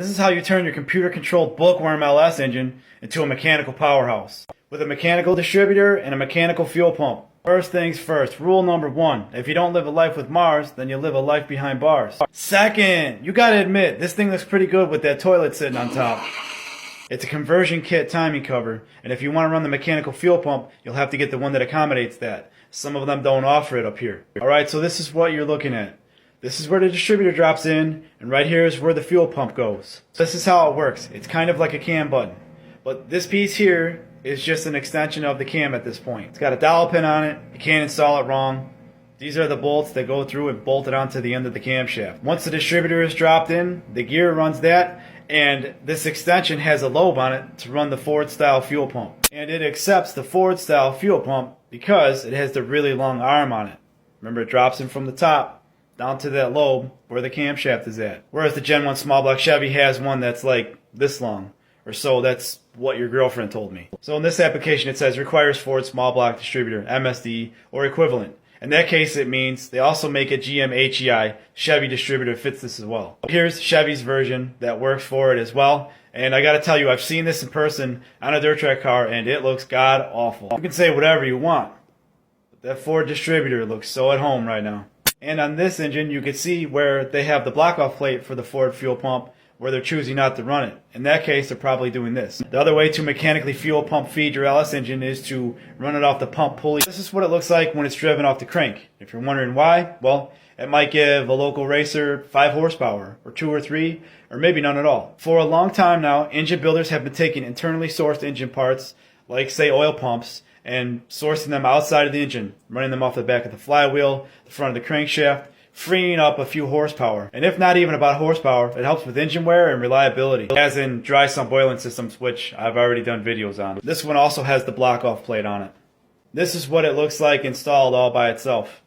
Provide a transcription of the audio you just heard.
This is how you turn your computer-controlled Bookworm LS engine into a mechanical powerhouse, with a mechanical distributor and a mechanical fuel pump. First things first, rule number 1, if you don't live a life with Mars, then you live a life behind bars. Second, you gotta admit, this thing looks pretty good with that toilet sitting on top. It's a conversion kit timing cover, and if you want to run the mechanical fuel pump, you'll have to get the one that accommodates that. Some of them don't offer it up here. Alright, so this is what you're looking at. This is where the distributor drops in, and right here is where the fuel pump goes. This is how it works. It's kind of like a cam button. But this piece here is just an extension of the cam at this point. It's got a dowel pin on it. You can't install it wrong. These are the bolts that go through and bolt it onto the end of the camshaft. Once the distributor is dropped in, the gear runs that, and this extension has a lobe on it to run the Ford style fuel pump. And it accepts the Ford style fuel pump because it has the really long arm on it. Remember, it drops in from the top down to that lobe where the camshaft is at. Whereas the Gen 1 small block Chevy has one that's like this long. Or so, that's what your girlfriend told me. So in this application it says requires Ford small block distributor, MSD, or equivalent. In that case it means they also make a GM HEI Chevy distributor that fits this as well. Here's Chevy's version that works for it as well. And I gotta tell you, I've seen this in person on a dirt track car and it looks god awful. You can say whatever you want, but that Ford distributor looks so at home right now. And on this engine you can see where they have the block off plate for the Ford fuel pump where they're choosing not to run it. In that case, they're probably doing this. The other way to mechanically fuel pump feed your LS engine is to run it off the pump pulley. This is what it looks like when it's driven off the crank. If you're wondering why, well, it might give a local racer 5 horsepower, or 2 or 3, or maybe none at all. For a long time now, engine builders have been taking internally sourced engine parts, like say oil pumps, and sourcing them outside of the engine, running them off the back of the flywheel, the front of the crankshaft, freeing up a few horsepower. And if not even about horsepower, it helps with engine wear and reliability, as in dry sump oiling systems, which I've already done videos on. This one also has the block off plate on it. This is what it looks like installed all by itself.